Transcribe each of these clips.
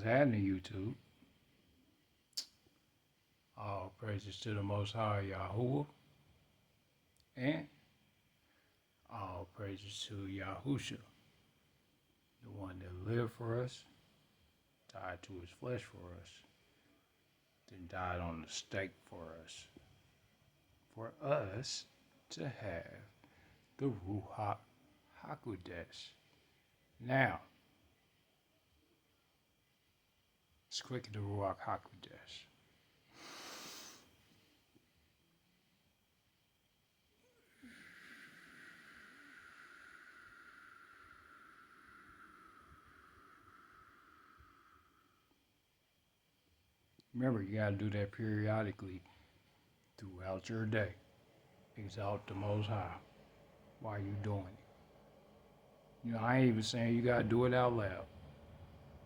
What's happening, YouTube? All praises to the Most High Yahuwah, and all praises to Yahusha, the one that lived for us, died to his flesh for us, then died on the stake for us to have the Ruach HaKodesh. Now, let's quicken the Ruach HaKodesh. Remember, you got to do that periodically throughout your day. Exalt the Most High while you doing it. I ain't even saying you got to do it out loud,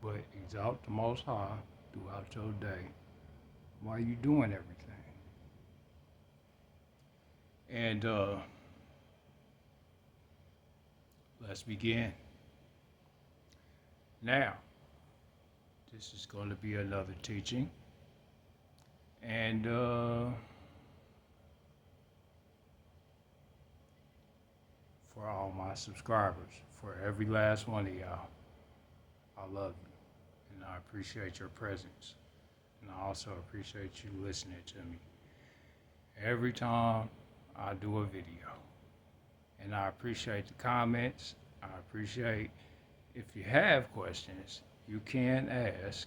but exalt the Most High throughout your day while you doing everything. And let's begin. Now, this is going to be another teaching. And for all my subscribers, for every last one of y'all, I love you. And I appreciate your presence. And I also appreciate you listening to me every time I do a video. And I appreciate the comments. I appreciate if you have questions, you can ask.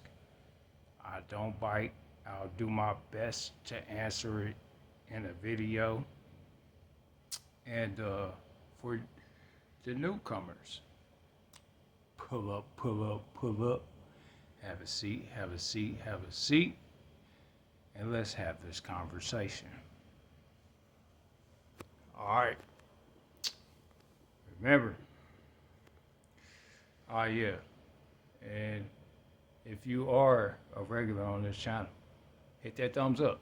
I don't bite. I'll do my best to answer it in a video. And for the newcomers, pull up, pull up, pull up. Have a seat, have a seat, have a seat. And let's have this conversation. All right. Remember. Yeah. And if you are a regular on this channel, hit that thumbs up.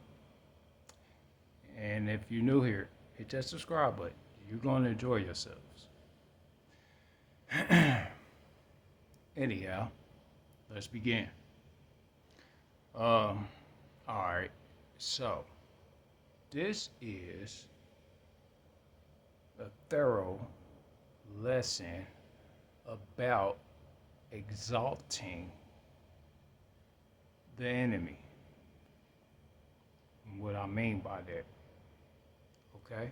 And if you're new here, hit that subscribe button. You're going to enjoy yourselves. Anyhow, let's begin. All right. So, this is a thorough lesson about exalting the enemy. And what I mean by that. Okay?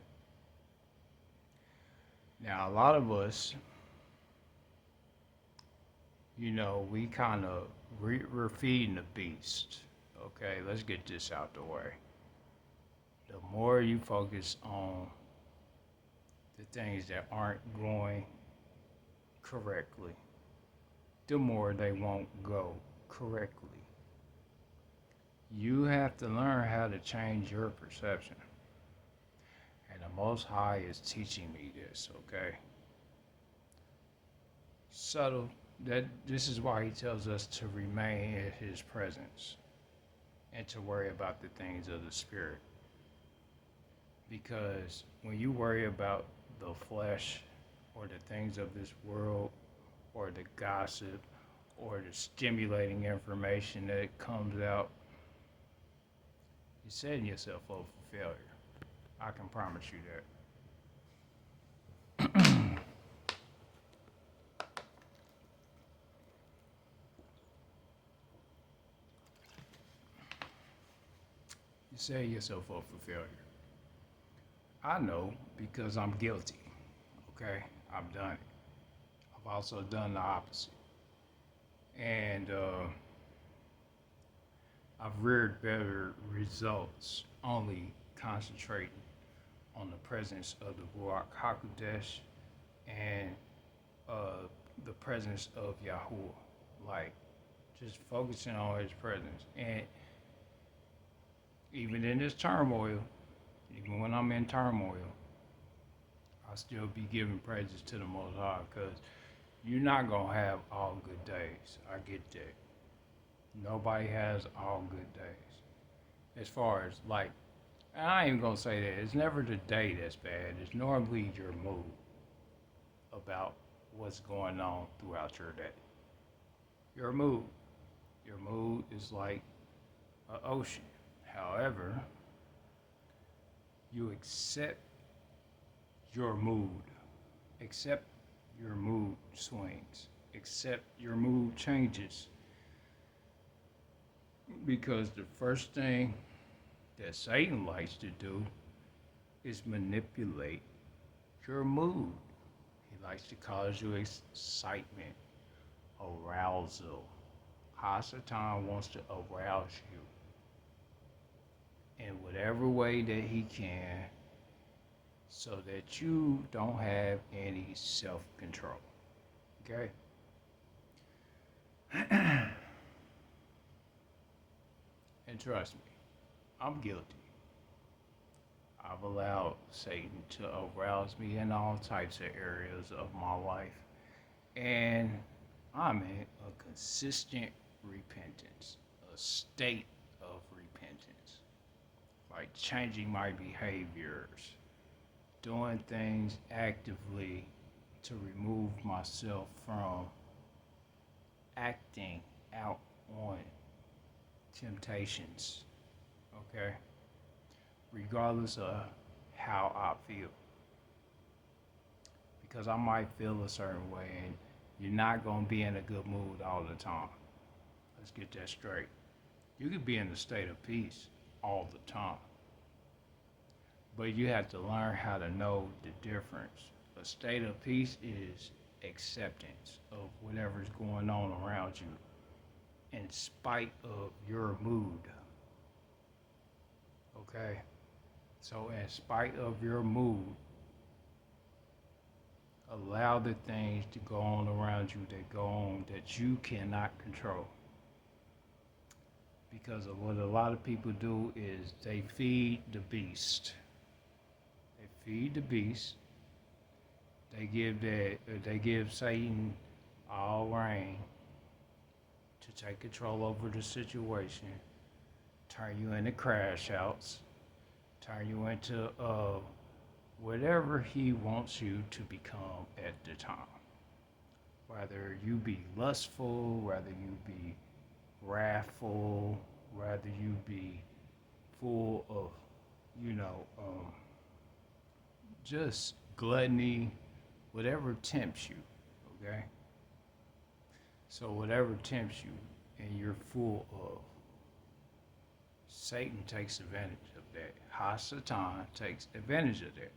Now, a lot of us, we kind of, we're feeding the beast. Okay? Let's get this out the way. The more you focus on the things that aren't growing correctly, the more they won't go correctly. You have to learn how to change your perception. And the Most High is teaching me this, okay? Subtle, this is why he tells us to remain in his presence and to worry about the things of the spirit. Because when you worry about the flesh or the things of this world or the gossip or the stimulating information that comes out, you're setting yourself up for failure. I can promise you that. You're setting yourself up for failure. I know because I'm guilty. Okay? I've done it. I've also done the opposite. And I've reared better results only concentrating on the presence of the Ruach HaKodesh and the presence of Yahuwah. Like, just focusing on his presence. And even in this turmoil, even when I'm in turmoil, I'll still be giving praises to the Most High, because you're not going to have all good days. I get that. Nobody has all good days. As far as, like, and I ain't even going to say that. It's never the day that's bad. It's normally your mood about what's going on throughout your day. Your mood. Your mood is like an ocean. However, you accept your mood, accept your mood swings, accept your mood changes. Because the first thing that Satan likes to do is manipulate your mood. He likes to cause you excitement, arousal. Hasatan wants to arouse you in whatever way that he can so that you don't have any self control. Okay? And trust me, I'm guilty. I've allowed Satan to arouse me in all types of areas of my life. And I'm in a consistent repentance, a state of repentance, like changing my behaviors, doing things actively to remove myself from acting out on temptations, okay? Regardless of how I feel. Because I might feel a certain way and you're not going to be in a good mood all the time. Let's get that straight. You could be in a state of peace all the time. But you have to learn how to know the difference. A state of peace is acceptance of whatever's going on around you in spite of your mood. Okay? So, in spite of your mood, allow the things to go on around you that go on that you cannot control. Because of what a lot of people do is they feed the beast. They feed the beast. They give Satan all reign to take control over the situation, turn you into crash outs, turn you into whatever he wants you to become at the time. Whether you be lustful, whether you be wrathful, whether you be full of, just gluttony, whatever tempts you, okay? So whatever tempts you and you're full of, Satan takes advantage of that. Hasatan takes advantage of that.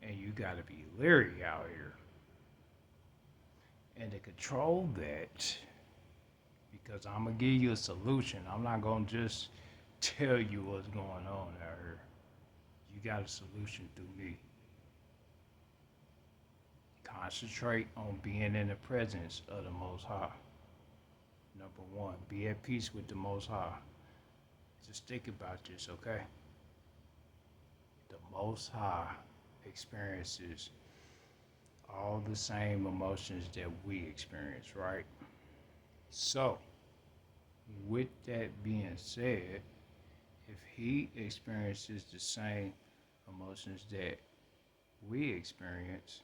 And you got to be leery out here. And to control that, because I'm going to give you a solution. I'm not going to just tell you what's going on out here. You got a solution through me. Concentrate on being in the presence of the Most High. Number one, be at peace with the Most High. Just think about this, okay? The Most High experiences all the same emotions that we experience, right? So, with that being said, if he experiences the same emotions that we experience,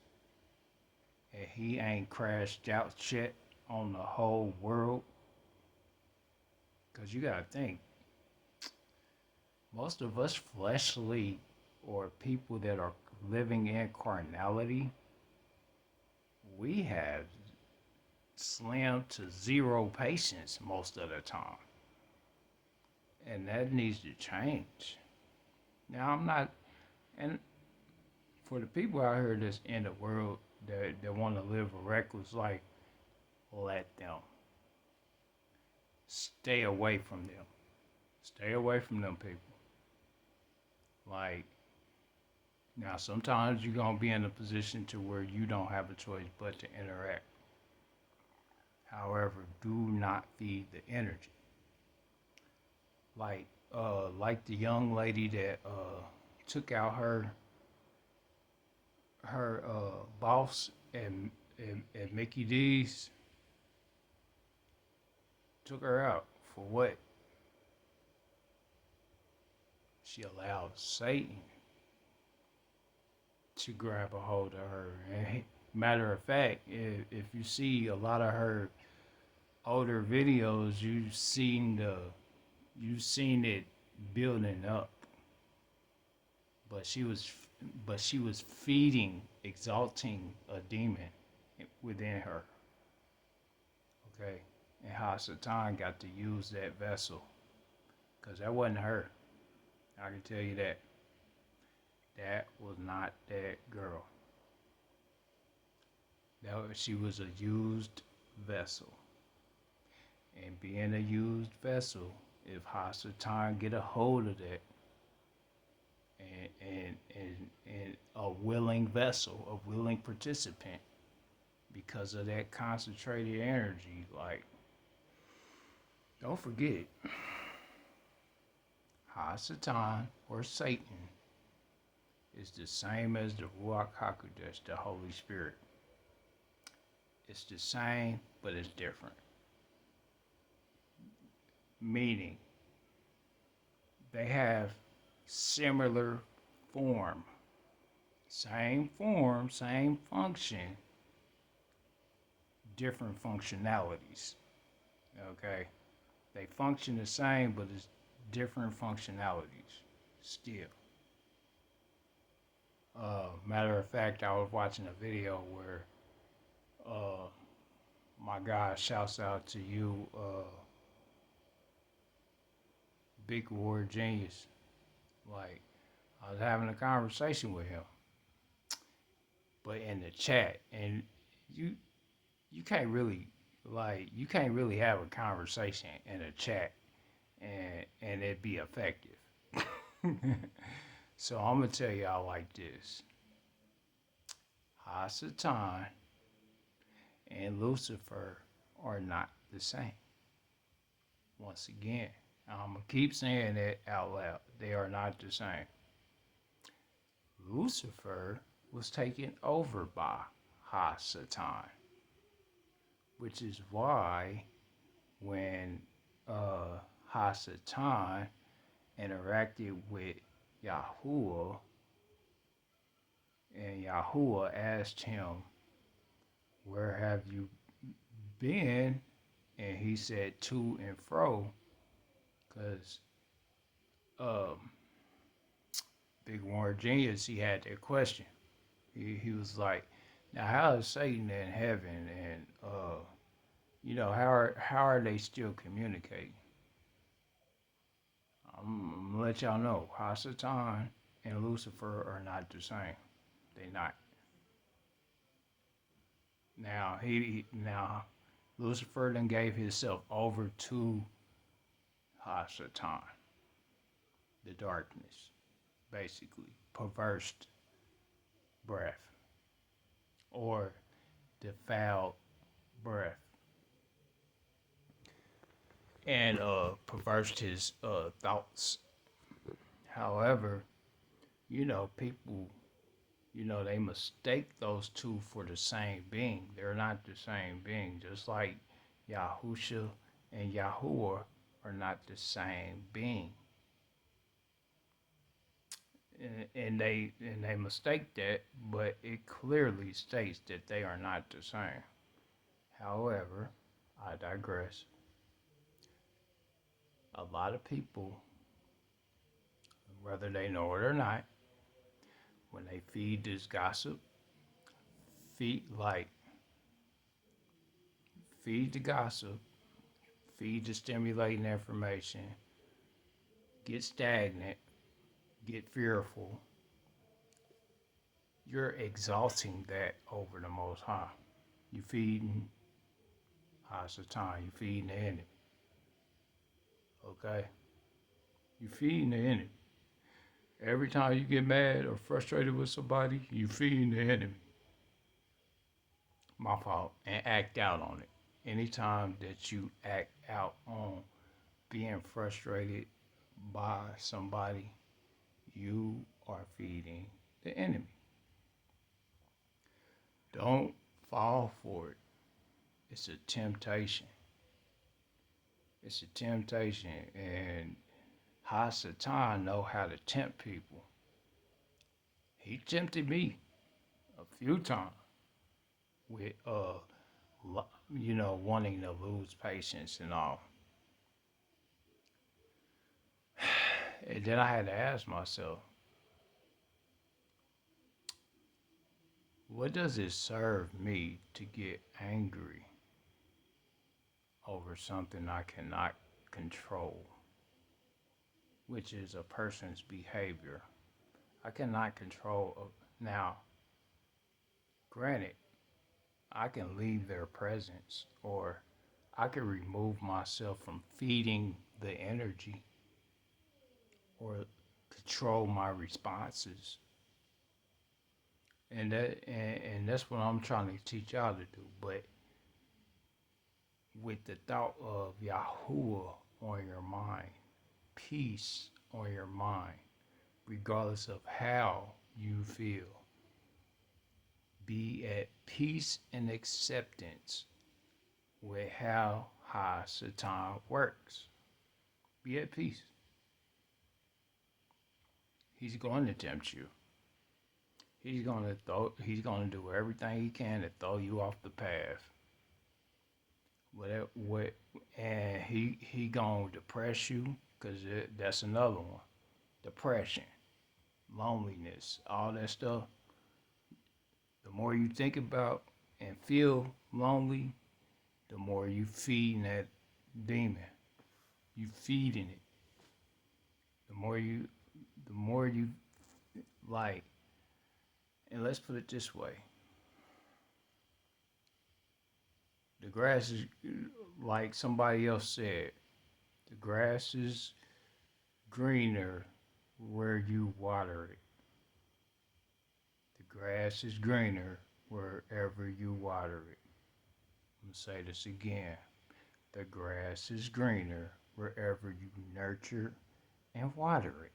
and he ain't crashed out yet on the whole world, because you gotta think, most of us fleshly or people that are living in carnality, we have slim to zero patience most of the time. And that needs to change. Now, I'm not, and for the people out here that's in the world that want to live a reckless life, let them. Stay away from them. Stay away from them people. Like, now sometimes you're going to be in a position to where you don't have a choice but to interact. However, do not feed the energy. Like the young lady that took out her boss at Mickey D's, took her out for what? She allowed Satan to grab a hold of her. And matter of fact, if you see a lot of her older videos, you've seen it building up, but she was feeding, exalting a demon within her. Okay, and how Satan got to use that vessel, because that wasn't her. I can tell you that. That was not that girl. She was a used vessel. And being a used vessel, if Hasatan get a hold of that, and a willing vessel, a willing participant, because of that concentrated energy, like, don't forget, Hasatan or Satan is the same as the Ruach HaKodesh, the Holy Spirit. It's the same, but it's different. Meaning, they have similar form, same function, different functionalities. Okay? They function the same, but it's different functionalities still. Matter of fact, I was watching a video where uh, my guy shouts out to you, Big Ward Genius. Like, I was having a conversation with him, but in the chat, and you you can't really have a conversation in a chat and it be effective. So I'm gonna tell y'all like this: Hasatan and Lucifer are not the same. Once again, I'm gonna keep saying that out loud. They are not the same. Lucifer was taken over by Hasatan, which is why when Hasatan interacted with Yahuwah, and Yahuwah asked him, "Where have you been?" And he said, "To and fro," because um, Big Warren Genius, he had that question. He was like, "Now, how is Satan in heaven, and how are they still communicating?" I'm gonna let y'all know, Hasatan and Lucifer are not the same. They not. Now Lucifer then gave himself over to Hasatan, the darkness, basically perverse breath or defiled breath, and perversed his thoughts. However, people, they mistake those two for the same being. They're not the same being. Just like Yahusha and Yahuwah are not the same being. And they mistake that, but it clearly states that they are not the same. However, I digress. A lot of people, whether they know it or not, when they feed this gossip, feed like feed the gossip, feed the stimulating information, get stagnant, get fearful, you're exalting that over the Most High. You feeding Hasatan, you feeding the enemy. Okay? You feeding the enemy. Every time you get mad or frustrated with somebody, you feeding the enemy. My fault. And act out on it. Anytime that you act out on being frustrated by somebody, you are feeding the enemy. Don't fall for it. It's a temptation. It's a temptation. And Hasatan know how to tempt people. He tempted me a few times with wanting to lose patience and all. And then I had to ask myself, what does it serve me to get angry over something I cannot control, which is a person's behavior? I cannot control. Now, granted, I can leave their presence or I can remove myself from feeding the energy or control my responses. And that's what I'm trying to teach y'all to do. But with the thought of Yahuwah on your mind, peace on your mind, regardless of how you feel. Be at peace and acceptance with how High Satan works. Be at peace. He's going to tempt you. He's gonna do everything he can to throw you off the path. And he gonna depress you, cause that's another one. Depression, loneliness, all that stuff. The more you think about and feel lonely, the more you feeding that demon. You feeding it. The more you like. And let's put it this way: the grass is, like somebody else said, the grass is greener where you water it. The grass is greener wherever you water it. I'm going to say this again. The grass is greener wherever you nurture and water it.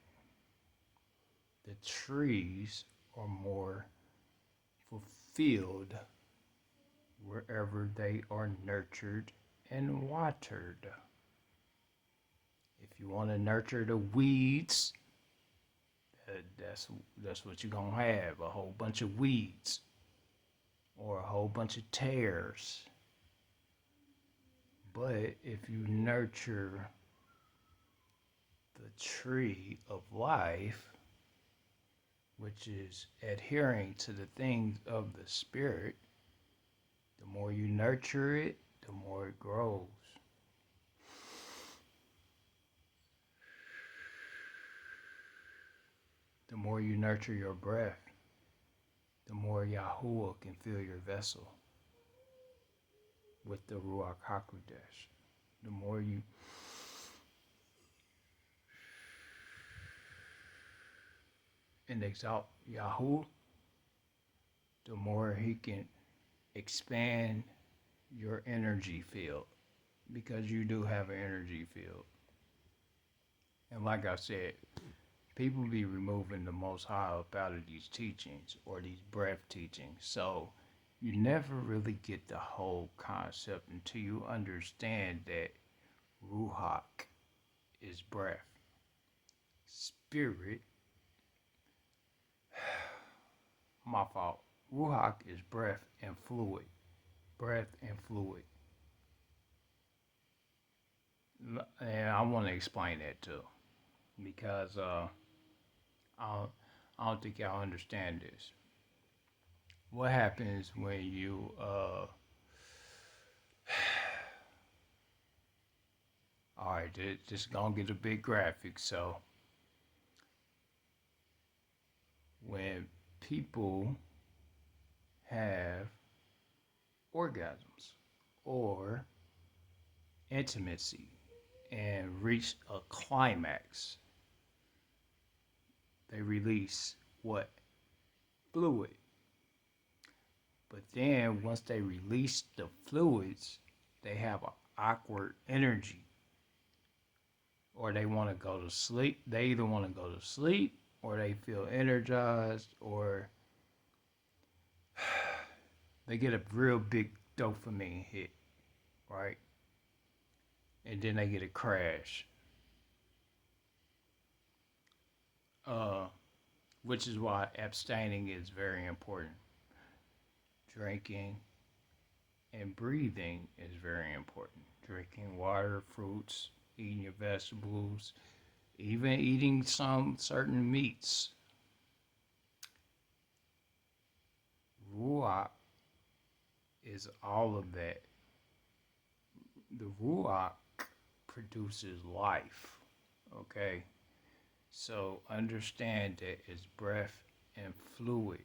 The trees are more fulfilled wherever they are nurtured and watered. If you want to nurture the weeds, that's what you're gonna have, a whole bunch of weeds or a whole bunch of tares. But if you nurture the tree of life, which is adhering to the things of the spirit, the more you nurture it, the more it grows. The more you nurture your breath, the more Yahuwah can fill your vessel with the Ruach HaKodesh. The more you and exalt Yahuwah, the more he can expand your energy field, because you do have an energy field. And like I said, people be removing the Most High up out of these teachings or these breath teachings. So you never really get the whole concept until you understand that Ruach is breath. Spirit, my fault. Ruach is breath and fluid. Breath and fluid. And I want to explain that too, because I don't think y'all understand this. What happens when you all right, this is gonna get a big graphic. So when people have orgasms or intimacy and reach a climax, they release what? Fluid. But then once they release the fluids, they have an awkward energy. Or they want to go to sleep. They either want to go to sleep or they feel energized, or they get a real big dopamine hit, right? And then they get a crash. Which is why abstaining is very important. Drinking And breathing is very important. Drinking water, fruits, eating your vegetables, even eating some certain meats. Ruach is all of that. The Ruach produces life. Okay? So understand that it's breath and fluid.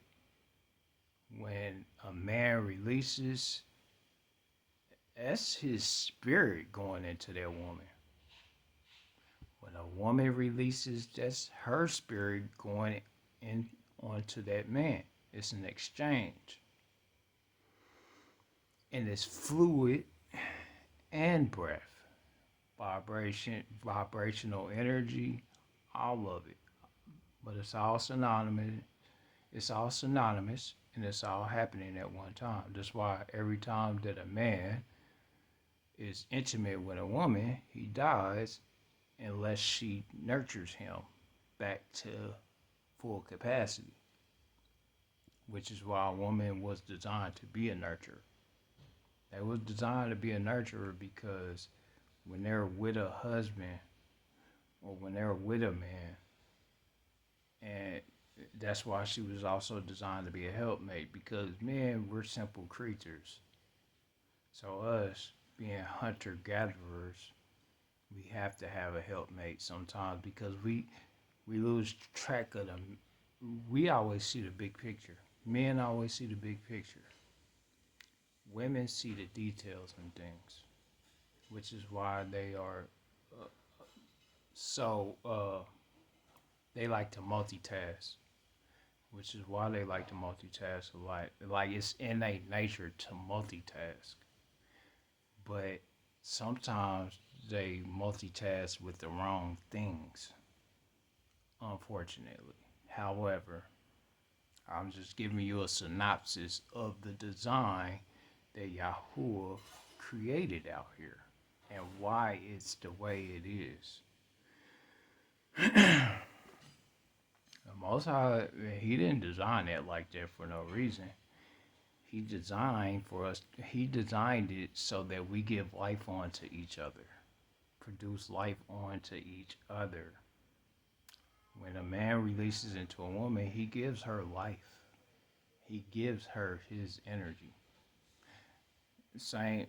When a man releases, that's his spirit going into that woman. When a woman releases, that's her spirit going in onto that man. It's an exchange. And it's fluid and breath, vibrational energy, all of it. But it's all synonymous. It's all synonymous, and it's all happening at one time. That's why every time that a man is intimate with a woman, he dies unless she nurtures him back to full capacity, which is why a woman was designed to be a nurturer. They was designed to be a nurturer because when they're with a husband or when they're with a man, and that's why she was also designed to be a helpmate because men, we're simple creatures. So us being hunter gatherers, we have to have a helpmate sometimes because we lose track of them. We always see the big picture. Men always see the big picture. Women see the details and things, which is why they are uh, so they like to multitask, which is why they like to multitask a lot. Like it's in their nature to multitask, but sometimes they multitask with the wrong things, unfortunately. However, I'm just giving you a synopsis of the design that Yahuwah created out here and why it's the way it is. Most High, he didn't design it like that for no reason. He designed for us. He designed it so that we give life onto each other, produce life onto each other. When a man releases into a woman, he gives her life. He gives her his energy. Same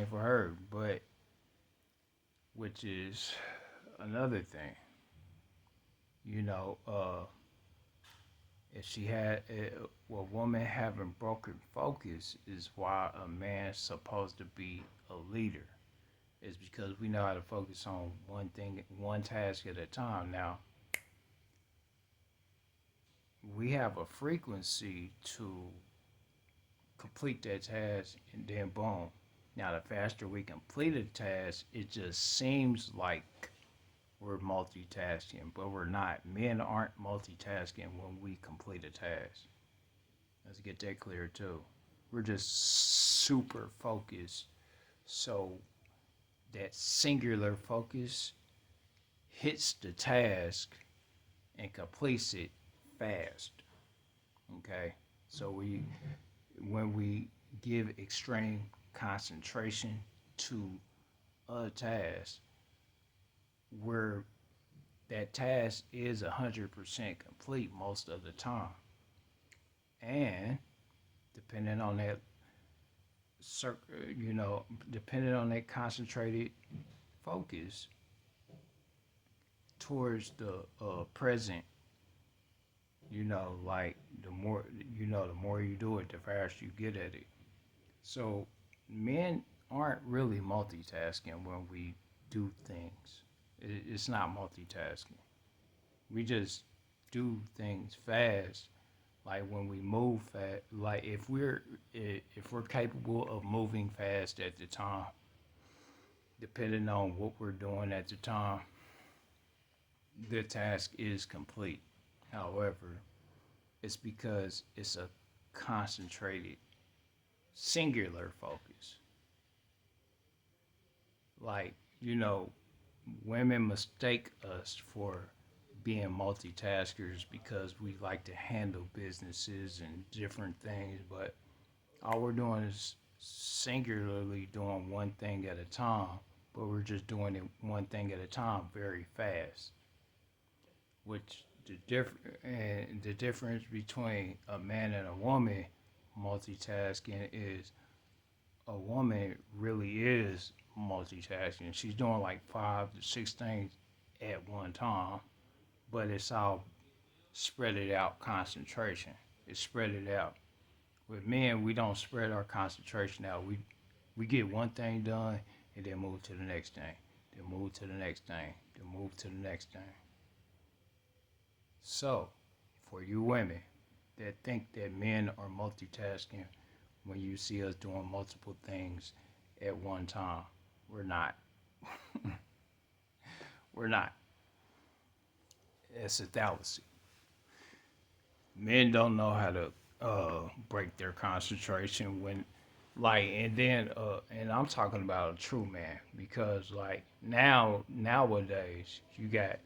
for her, but which is another thing. You know, if she had a woman having broken focus is why a man's supposed to be a leader. Is because we know how to focus on one thing, one task at a time. Now we have a frequency to complete that task, and then boom. Now the faster we complete a task, it just seems like we're multitasking, but we're not. Men aren't multitasking when we complete a task. Let's get that clear too. We're just super focused. So that singular focus hits the task and completes it fast. Okay? So when we give extreme concentration to a task, where that task is 100% complete most of the time. And depending on that depending on that concentrated focus towards the present, like the more you do it, the faster you get at it. So men aren't really multitasking when we do things. It's not multitasking. We just do things fast. Like when we move fast, like if we're capable of moving fast at the time, depending on what we're doing at the time, the task is complete. However, it's because it's a concentrated, singular focus. Like, women mistake us for being multitaskers because we like to handle businesses and different things, but all we're doing is singularly doing one thing at a time, but we're just doing it one thing at a time very fast. Which the difference between a man and a woman multitasking is a woman really is multitasking. She's doing like 5 to 6 things at one time, but it's all spread it out concentration. It's spread it out. With men, we don't spread our concentration out. We get one thing done and then move to the next thing. Then move to the next thing. Then move to the next thing. So, for you women that think that men are multitasking when you see us doing multiple things at one time, we're not. We're not. It's a fallacy. Men don't know how to break their concentration when like and I'm talking about a true man because like nowadays you got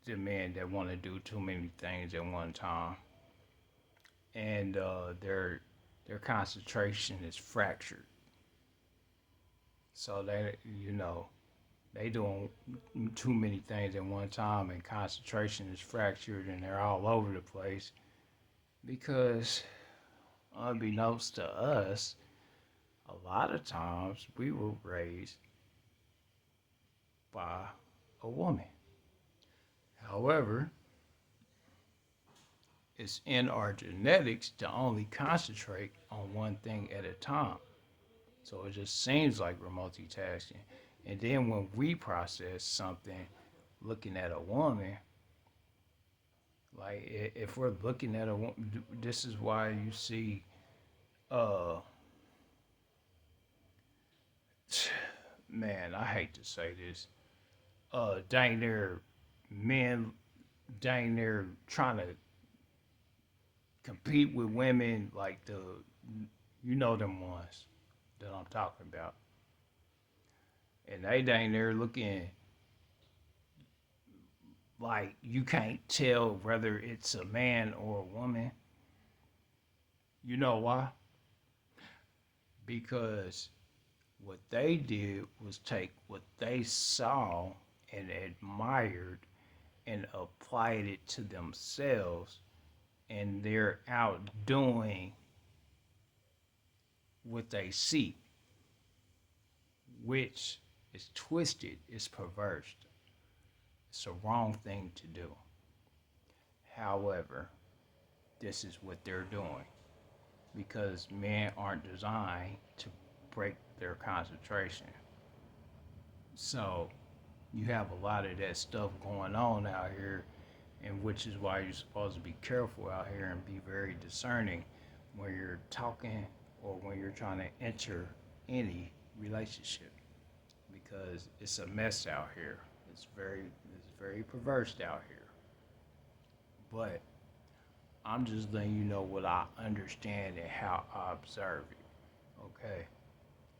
the men that want to do too many things at one time and their concentration is fractured. So they doing too many things at one time and concentration is fractured and they're all over the place because unbeknownst to us, a lot of times we were raised by a woman. However, it's in our genetics to only concentrate on one thing at a time. So it just seems like we're multitasking. And then when we process something looking at a woman, like if we're looking at a woman, this is why you see, uh, man, I hate to say this, dang near men, dang near trying to compete with women like you know them ones that I'm talking about. And they dang near looking like you can't tell whether it's a man or a woman. You know why? Because what they did was take what they saw and admired and applied it to themselves, and they're out doing what they see, which is twisted, is perverse. It's a wrong thing to do. However, this is what they're doing because men aren't designed to break their concentration. So you have a lot of that stuff going on out here, and which is why you're supposed to be careful out here and be very discerning when you're talking or when you're trying to enter any relationship because it's a mess out here. It's very perverse out here. But I'm just letting you know what I understand and how I observe it. Okay.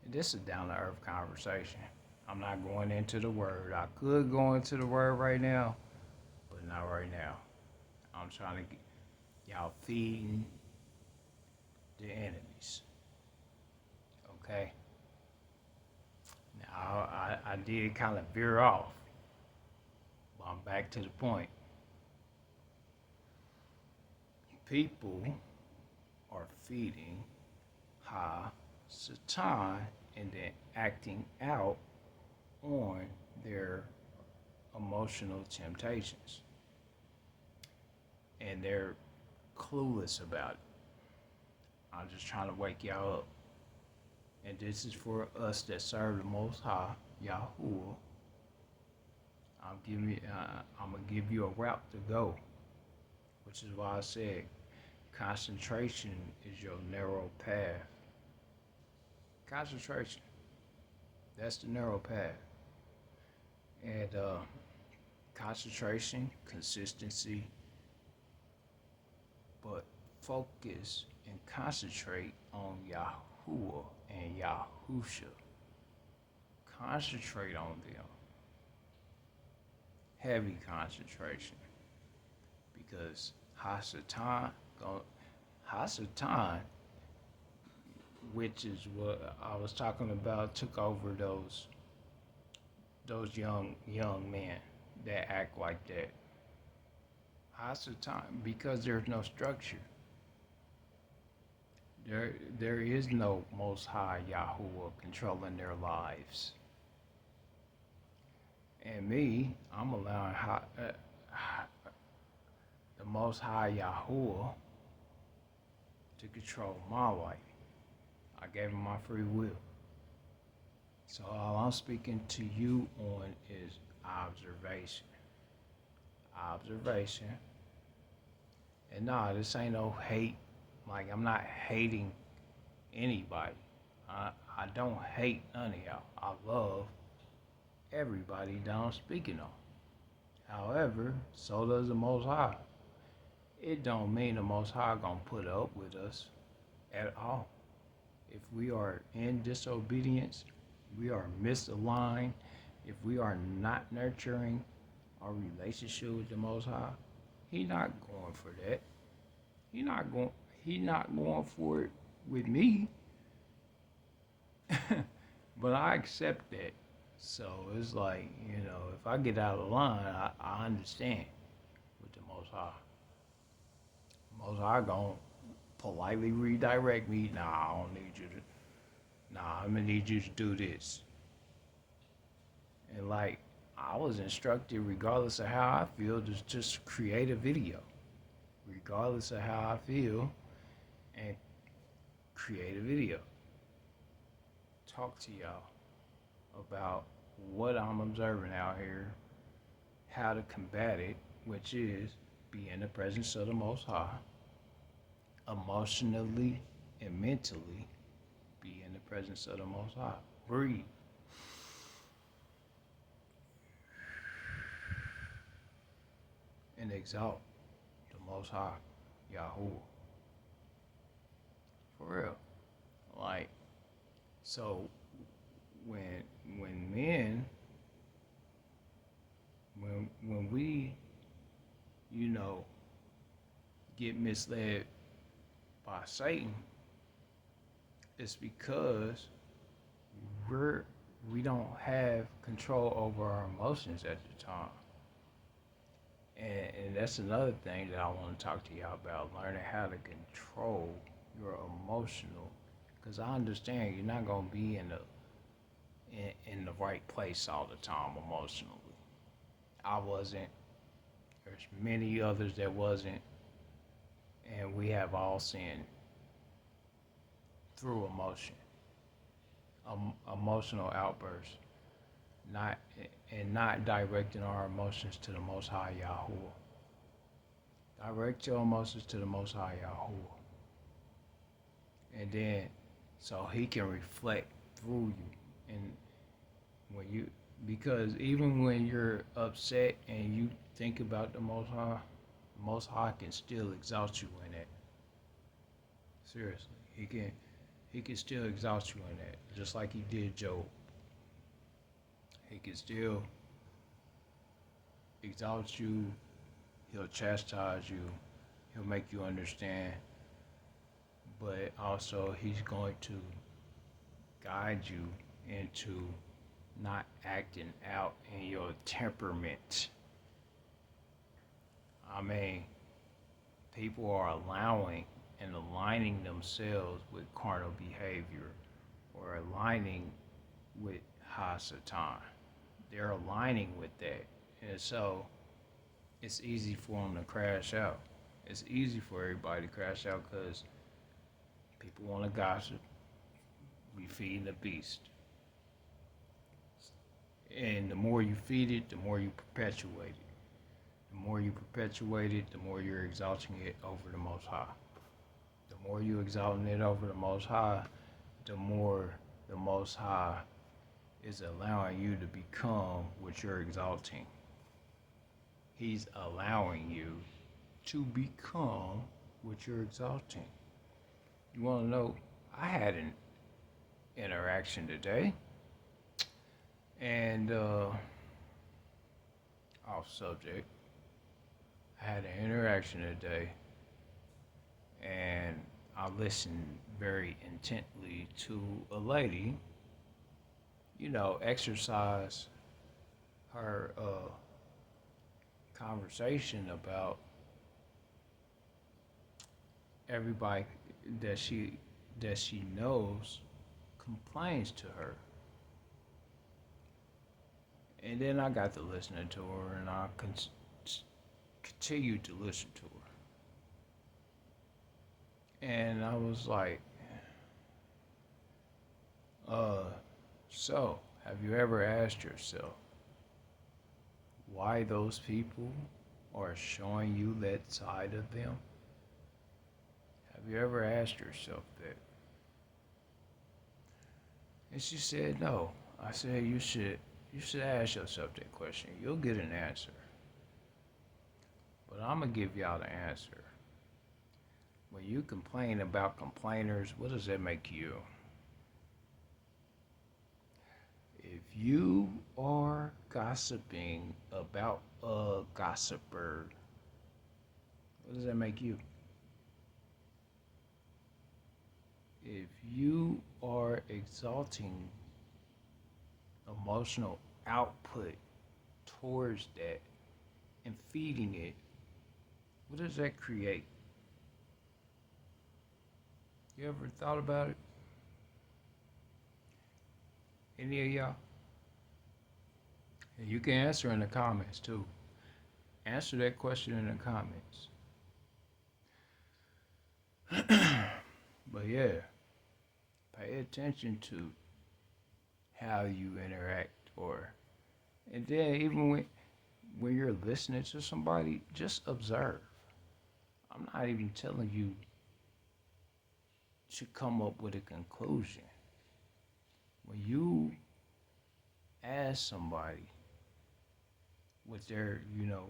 And this is down to earth conversation. I'm not going into the word. I could go into the word right now, but not right now. I'm trying to get y'all feeding the enemies. Okay. Now I did kind of veer off, but I'm back to the point. People are feeding Ha Satan and then acting out on their emotional temptations. And they're clueless about it. I'm just trying to wake y'all up. And this is for us that serve the Most High, Yahuwah. I'm gonna give you a route to go, which is why I said concentration is your narrow path. Concentration, that's the narrow path. And concentration, consistency, but focus and concentrate on Yahuwah and Yahusha. Concentrate on them. Heavy concentration. Because Hasatan, which is what I was talking about, took over those young men that act like that. Half the time, because there's no structure. There is no Most High Yahuwah controlling their lives. And me, I'm allowing the Most High Yahuwah to control my life. I gave him my free will. So all I'm speaking to you on is observation. Observation. And nah, this ain't no hate. Like, I'm not hating anybody. I don't hate none of y'all. I love everybody that I'm speaking on. However, so does the Most High. It don't mean the Most High gonna put up with us at all. If we are in disobedience, we are misaligned, if we are not nurturing our relationship with the Most High, He not going for that. He not going for it with me. But I accept that. So it's like, if I get out of line, I understand with the Most High. Most High gonna politely redirect me. Nah, I don't need you to. Nah, I'm gonna need you to do this. And like, I was instructed, regardless of how I feel, to just create a video. Regardless of how I feel, and create a video. Talk to y'all about what I'm observing out here, how to combat it, which is be in the presence of the Most High, emotionally and mentally be in the presence of the Most High. Breathe. And exalt the Most High, Yahuwah. For real. Like, so when men, when we, get misled by Satan, it's because we don't have control over our emotions at the time. And that's another thing that I want to talk to y'all about, learning how to control your emotional. Because I understand you're not going to be in the right place all the time emotionally. I wasn't. There's many others that wasn't. And we have all sinned through emotion. Emotional outbursts. Not directing our emotions to the Most High Yahuwah. Direct your emotions to the Most High Yahuwah. And then, so He can reflect through you. And because even when you're upset and you think about the Most High can still exalt you in that. Seriously, He can still exalt you in that, just like He did Job. He can still exalt you. He'll chastise you. He'll make you understand. But also, He's going to guide you into not acting out in your temperament. I mean, people are allowing and aligning themselves with carnal behavior or aligning with Hasatan. They're aligning with that. And so it's easy for them to crash out. It's easy for everybody to crash out because people want to gossip. We feed the beast. And the more you feed it, the more you perpetuate it. The more you perpetuate it, the more you're exalting it over the Most High. The more you exalting it over the Most High, the more the Most High is allowing you to become what you're exalting. He's allowing you to become what you're exalting. You want to know, I had an interaction today, and off subject, I had an interaction today, and I listened very intently to a lady, exercise her conversation about everybody that she that she knows complains to her. And then I got to listening to her, and I continued to listen to her. And I was like, uh, so have you ever asked yourself why those people are showing you that side of them? Have you ever asked yourself that? And she said, no. I said, you should ask yourself that question. You'll get an answer. But I'm going to give y'all the answer. When you complain about complainers, what does that make you? If you are gossiping about a gossiper, what does that make you? If you are exalting emotional output towards that and feeding it, what does that create? You ever thought about it? Any of y'all? And you can answer in the comments too. Answer that question in the comments. But yeah, pay attention to how you interact, and then even when you're listening to somebody, just observe. I'm not even telling you to come up with a conclusion. When you ask somebody what they're,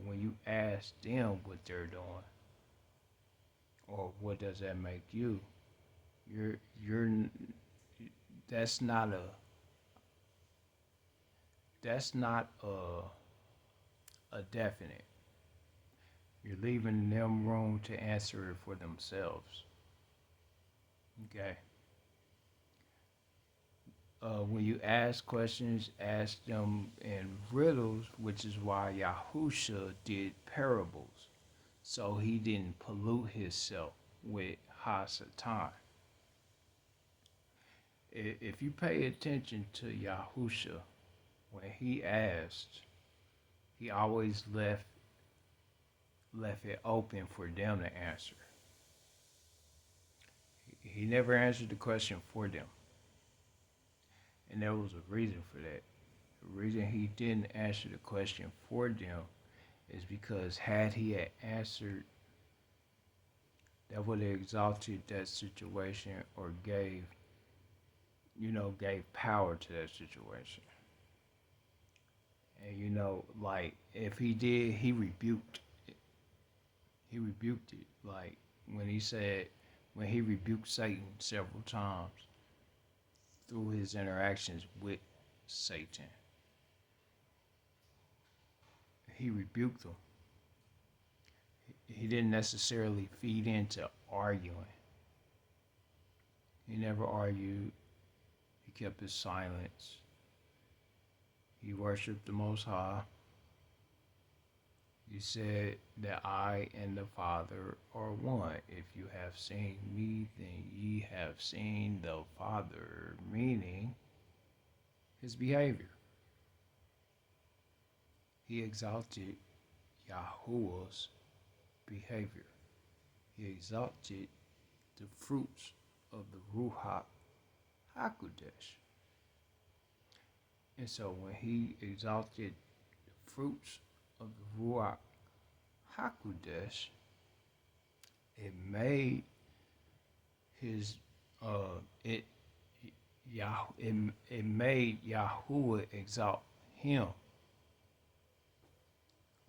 when you ask them what they're doing, or what does that make you, you're that's not a that's not a definite. You're leaving them room to answer it for themselves. Okay. When you ask questions, ask them in riddles, which is why Yahusha did parables, so he didn't pollute himself with Hasatan. If you pay attention to Yahusha, when he asked, he always left it open for them to answer. He never answered the question for them, and there was a reason for that. The reason he didn't answer the question for them is because had he had answered, that would have exalted that situation or gave power to that situation. And like if he did, he rebuked it. He rebuked it. Like when he rebuked Satan several times through his interactions with Satan. He rebuked him. He didn't necessarily feed into arguing. He never argued. He kept his silence. He worshiped the Most High. He said that I and the Father are one. If you have seen me, then ye have seen the Father, meaning his behavior. He exalted Yahuwah's behavior. He exalted the fruits of the Ruach HaKodesh. And so when he exalted the fruits of the Ruach HaKodesh, it made his it it made Yahuwah exalt him.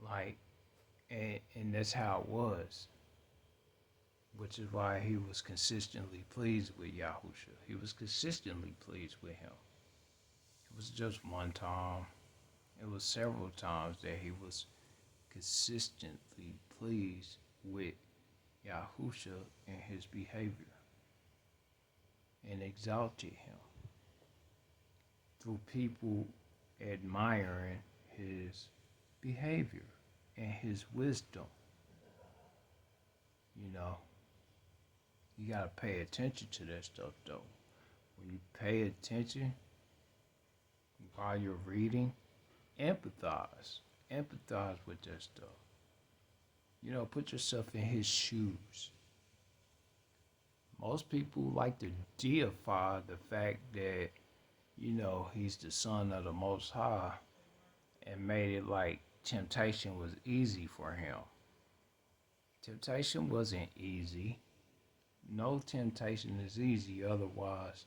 Like and that's how it was. Which is why he was consistently pleased with Yahusha. He was consistently pleased with him. It was just one time. It was several times that he was consistently pleased with Yahusha and his behavior. and exalted him through people admiring his behavior and his wisdom. You know, you gotta pay attention to that stuff though. When you pay attention while you're reading, empathize. Empathize with that stuff. You know, put yourself in his shoes. Most people like to deify the fact that, you know, he's the son of the Most High and made it like temptation was easy for him. Temptation wasn't easy. No temptation is easy, otherwise,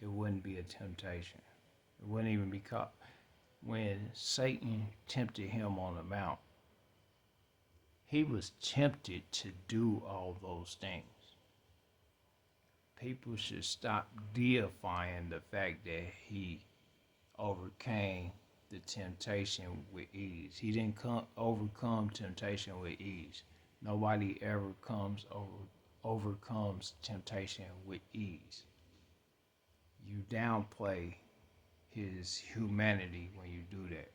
it wouldn't be a temptation. It wouldn't even be caught. When Satan tempted him on the mount, he was tempted to do all those things. People should stop deifying the fact that he overcame the temptation with ease. He didn't overcome temptation with ease. Nobody ever overcomes temptation with ease. You downplay his humanity when you do that.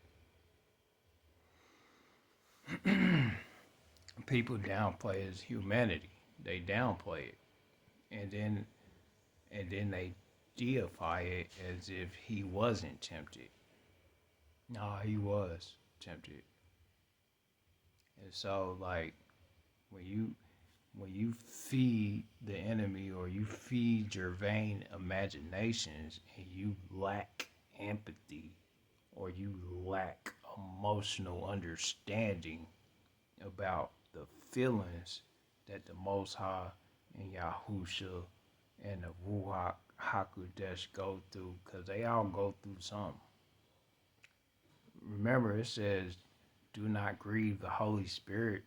People downplay his humanity. They downplay it, and then they deify it as if he wasn't tempted. No, he was tempted. And so, like, when you feed the enemy or you feed your vain imaginations and you lack empathy or you lack emotional understanding about the feelings that the Most High and Yahusha and the Ruach HaKodesh go through, because they all go through something. Remember, it says, do not grieve the Holy Spirit.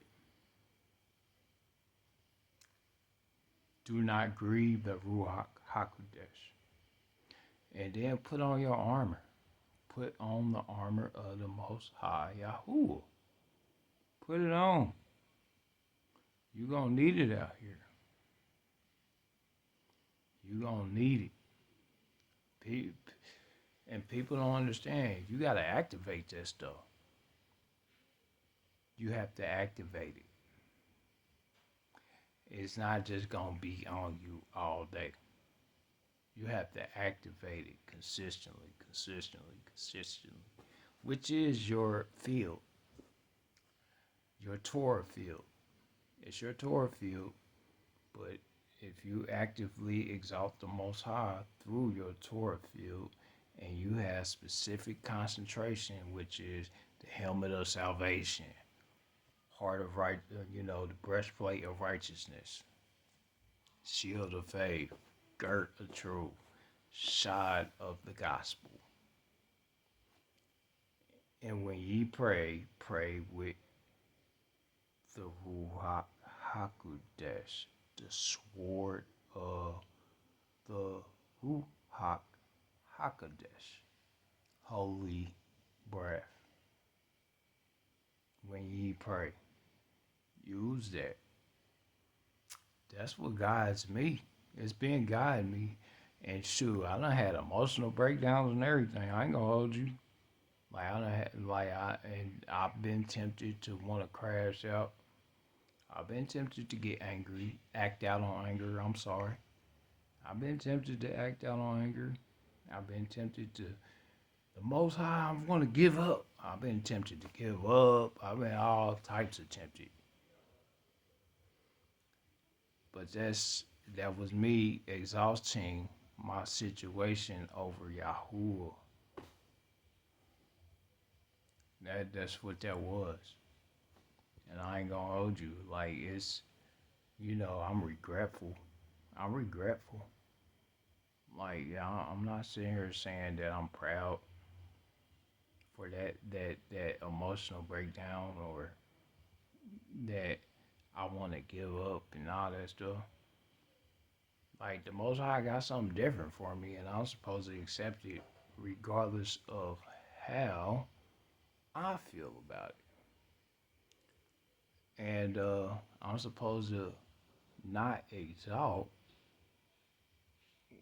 Do not grieve the Ruach HaKodesh. And then put on your armor. Put on the armor of the Most High Yahuwah. Put it on. You're going to need it out here. You're going to need it. And people don't understand. You got to activate that stuff. You have to activate it. It's not just going to be on you all day. You have to activate it consistently, which is your field, your Torah field. It's your Torah field, but if you actively exalt the Most High through your Torah field, and you have specific concentration, which is the helmet of salvation, heart of right, the breastplate of righteousness, shield of faith, girt of truth, shod of the gospel. And when ye pray, pray with the Ruach HaKodesh, the sword of the Ruach HaKodesh, holy breath. When ye pray, use that. That's what guides me. It's been guiding me. And shoot, I done had emotional breakdowns and everything. I ain't gonna hold you. I've been tempted to want to crash out. I've been tempted to get angry, act out on anger. I'm sorry. I've been tempted to act out on anger. I've been tempted to, the Most High, I want to give up. I've been tempted to give up. I've been all types of tempted. But that was me exhausting my situation over Yahuwah. That's what that was. And I ain't gonna hold you. Like, it's, I'm regretful. Like, I'm not sitting here saying that I'm proud for that emotional breakdown or that I want to give up and all that stuff. Like, the Most High got something different for me, and I'm supposed to accept it regardless of how I feel about it. And I'm supposed to not exalt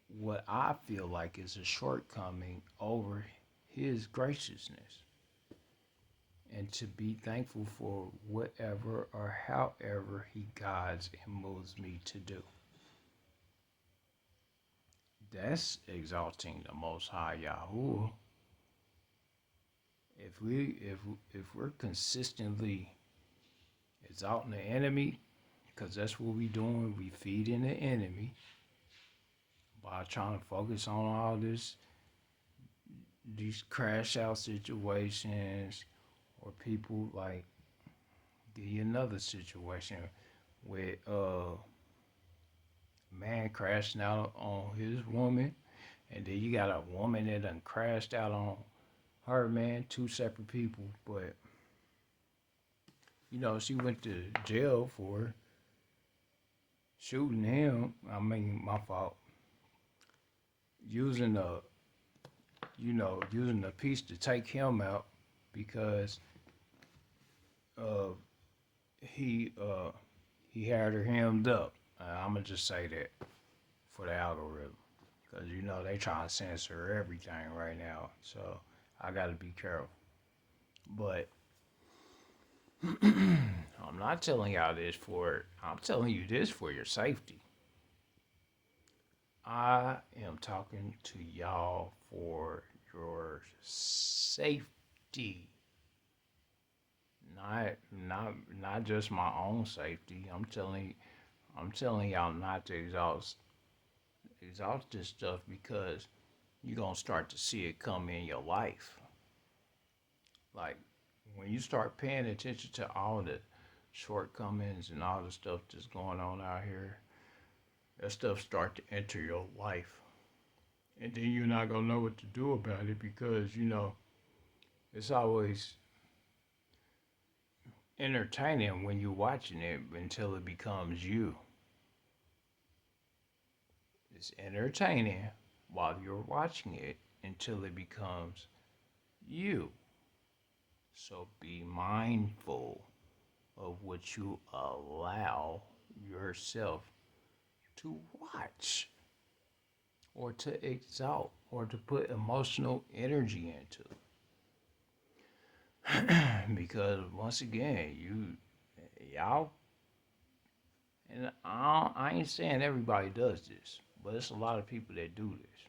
what I feel like is a shortcoming over his graciousness, and to be thankful for whatever or however he guides and moves me to do. That's exalting the Most High Yahweh. If we're consistently exalting the enemy, because that's what we doing, we feeding the enemy by trying to focus on all these crash out situations, or people like, give you another situation with man crashing out on his woman, and then you got a woman that done crashed out on her man, two separate people, but she went to jail for shooting him. I mean, my fault. Using a using a piece to take him out because uh he uh he had her hemmed up. I'm gonna just say that for the algorithm, because they trying to censor everything right now. So I gotta be careful. But I'm not telling y'all this for. I'm telling you this for your safety. I am talking to y'all for your safety. Not just my own safety. I'm telling y'all not to exhaust this stuff, because you're gonna start to see it come in your life. Like, when you start paying attention to all the shortcomings and all the stuff that's going on out here, that stuff start to enter your life. And then you're not gonna know what to do about it, because it's always entertaining when you're watching it until it becomes you. It's entertaining while you're watching it until it becomes you. So be mindful of what you allow yourself to watch, or to exalt, or to put emotional energy into. Because once again, y'all, and I ain't saying everybody does this, but it's a lot of people that do this.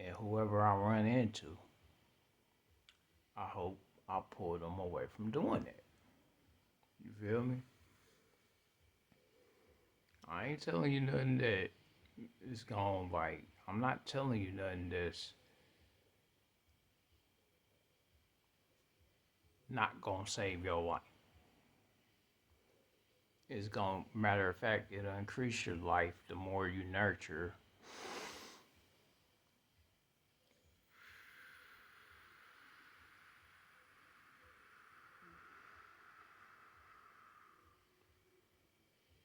And whoever I run into, I hope I pull them away from doing that. You feel me? I ain't telling you nothing that is going, like, I'm not telling you nothing that's not gonna save your life. It's gonna, matter of fact, it'll increase your life the more you nurture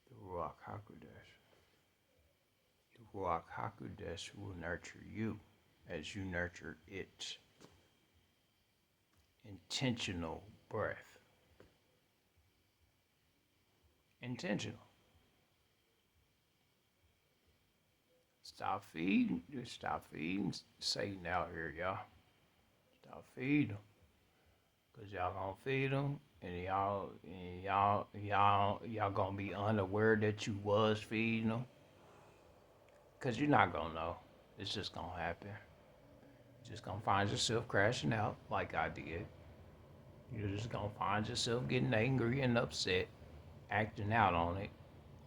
the Ruach HaKodesh. The Ruach HaKodesh will nurture you as you nurture it. Intentional breath. Intentional. Stop feeding Satan out here, y'all. Stop feeding them. Cause y'all gonna feed them, and y'all gonna be unaware that you was feeding them. Cause you're not gonna know. It's just gonna happen. You're just gonna find yourself crashing out like I did. You're just gonna find yourself getting angry and upset, acting out on it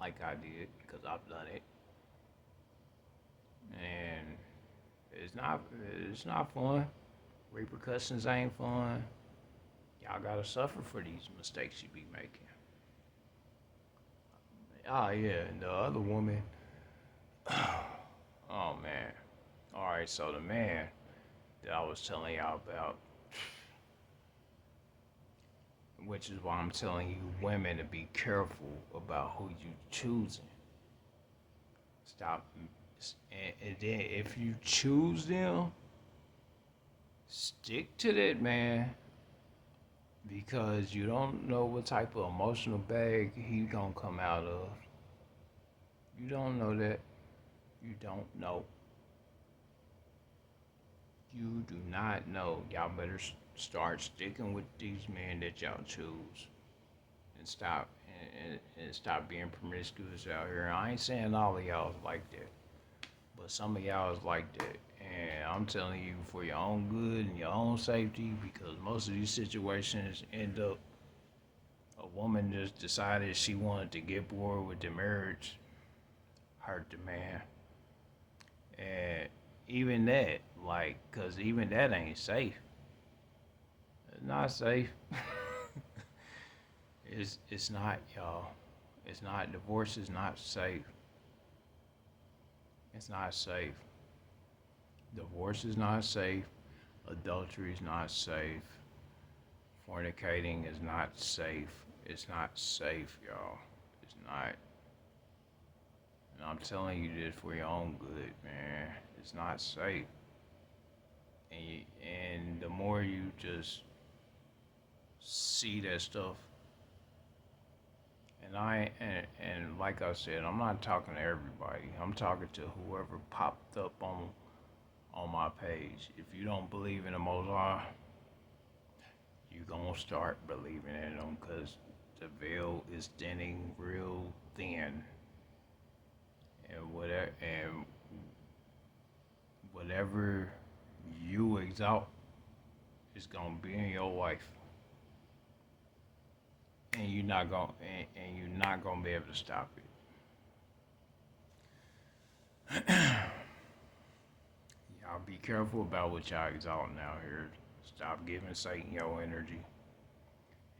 like I did, because I've done it. And it's not fun. Repercussions ain't fun. Y'all gotta suffer for these mistakes you be making. Oh yeah, and the other woman. Oh man. All right, so the man that I was telling y'all about, which is why I'm telling you women to be careful about who you choosing. Stop, and then if you choose them, stick to that man, because you don't know what type of emotional bag he gonna come out of. You don't know that. You don't know. You do not know. Y'all better start sticking with these men that y'all choose, and stop being promiscuous out here. I ain't saying all of y'all is like that, but some of y'all is like that. And I'm telling you, for your own good and your own safety, because most of these situations end up a woman just decided she wanted to get bored with the marriage, hurt the man. And even that, like, cause even that ain't safe. It's not safe. It's not, y'all. It's not. Divorce is not safe. It's not safe. Divorce is not safe. Adultery is not safe. Fornicating is not safe. It's not safe, y'all. It's not. And I'm telling you this for your own good, man. It's not safe. And the more you just see that stuff, and like I said, I'm not talking to everybody. I'm talking to whoever popped up on my page. If you don't believe in the Most High, you gonna start believing in them, because the veil is thinning real thin, and whatever you exalt is gonna be in your life, and you're not gonna be able to stop it. Y'all be careful about what y'all exalting out here. Stop giving Satan your energy.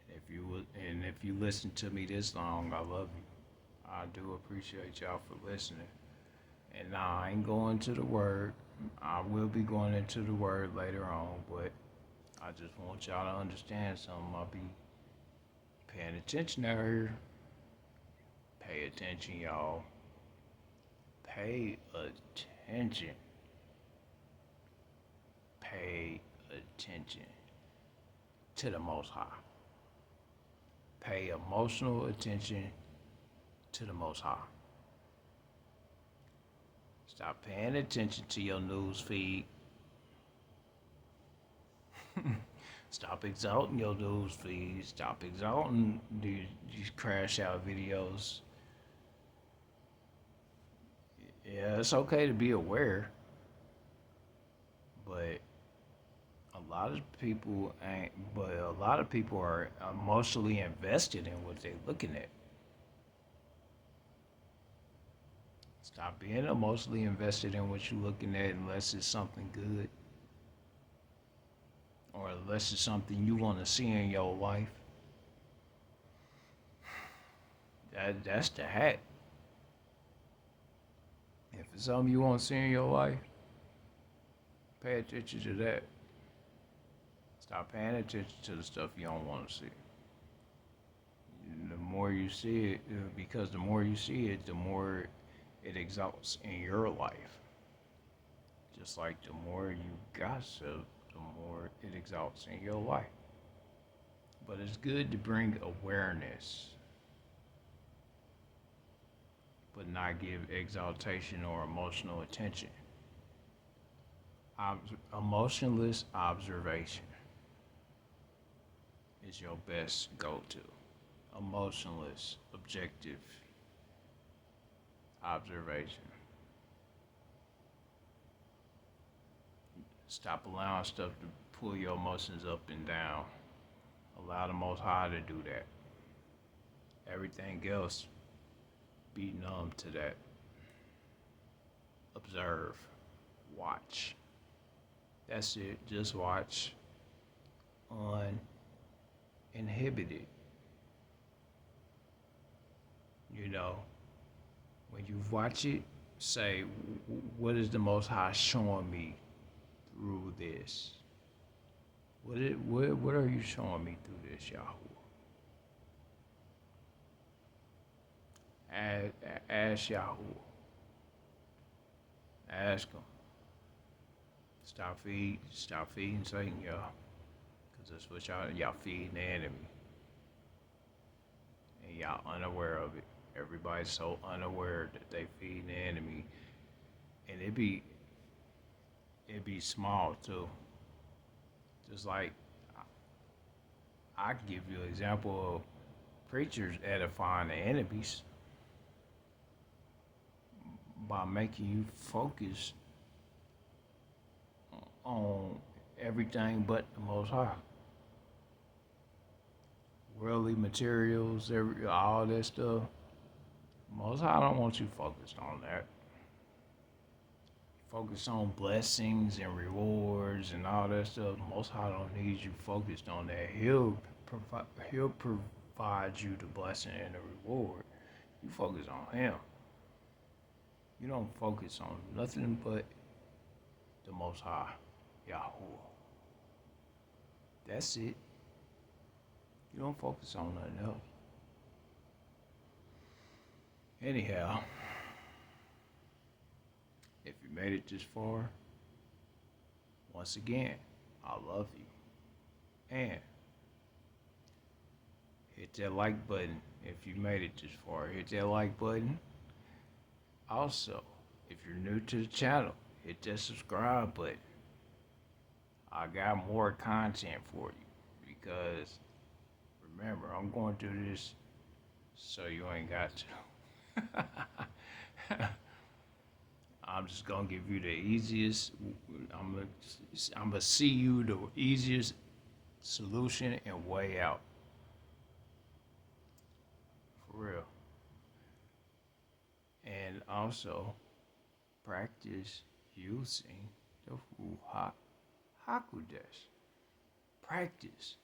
And if you listen to me this long, I love you. I do appreciate y'all for listening. And now I ain't going to the word. I will be going into the word later on, but I just want y'all to understand something. I'll be paying attention out here. Pay attention, y'all. Pay attention. Pay attention to the Most High. Pay emotional attention to the Most High. Stop paying attention to your news feed. Stop exalting your news feed. Stop exalting these crash out videos. Yeah, it's okay to be aware, but a lot of people ain't. But a lot of people are emotionally invested in what they're looking at. Stop being emotionally invested in what you're looking at unless it's something good, or unless it's something you want to see in your life. That's the hat. If it's something you want to see in your life, pay attention to that. Stop paying attention to the stuff you don't want to see. The more you see it, because the more you see it, the more it exalts in your life. Just like the more you gossip, the more it exalts in your life. But it's good to bring awareness, but not give exaltation or emotional attention. Emotionless observation is your best go-to. Emotionless, objective observation. Stop allowing stuff to pull your emotions up and down. Allow the Most High to do that. Everything else, be numb to that. Observe. Watch. That's it. Just watch. Uninhibited. You know, when you watch it, say, what is the Most High showing me through this? What are you showing me through this, Yahoo? Ask Yahoo. Ask him. Stop feeding Satan, y'all. Because that's what y'all feeding the enemy. And y'all unaware of it. Everybody's so unaware that they feeding the enemy. and it be small too. Just like I can give you an example of preachers edifying the enemies by making you focus on everything but the Most High. Worldly materials, all that stuff. Most High don't want you focused on that. Focus on blessings and rewards and all that stuff. Most High don't need you focused on that. He'll provide you the blessing and the reward. You focus on Him. You don't focus on nothing but the Most High, Yahuwah. That's it. You don't focus on nothing else. Anyhow, if you made it this far, once again, I love you. And hit that like button if you made it this far. Hit that like button. Also, if you're new to the channel, hit that subscribe button. I got more content for you because remember, I'm going through this so you ain't got to. I'm just gonna give you the easiest. I'm gonna see you the easiest solution and way out. For real. And also practice using the Ruach Hakodesh. Practice.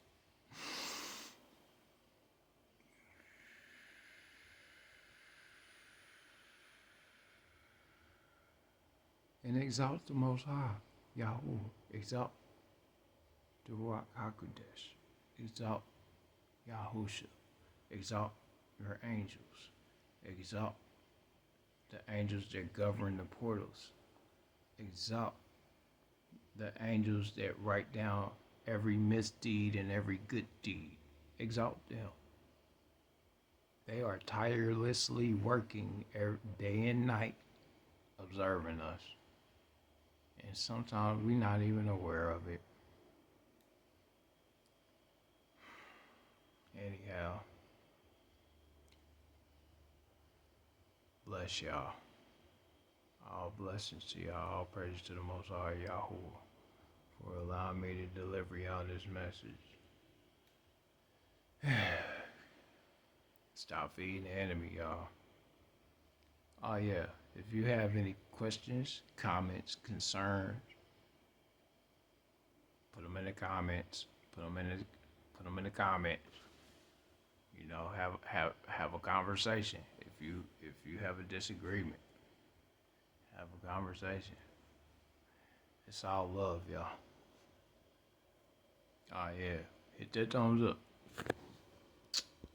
And exalt the Most High, Yahuwah. Exalt the Ruach HaKodesh. Exalt Yahusha. Exalt your angels. Exalt the angels that govern the portals. Exalt the angels that write down every misdeed and every good deed. Exalt them. They are tirelessly working day and night, observing us. And sometimes we're not even aware of it. Anyhow, bless y'all. All blessings to y'all. All praise to the Most High Yahuwah for allowing me to deliver y'all this message. Stop feeding the enemy, y'all. Oh yeah, if you have any questions, comments, concerns, put them in the comments. Put them in the comments. You know, have a conversation. If you have a disagreement, have a conversation. It's all love, y'all. Oh yeah, hit that thumbs up.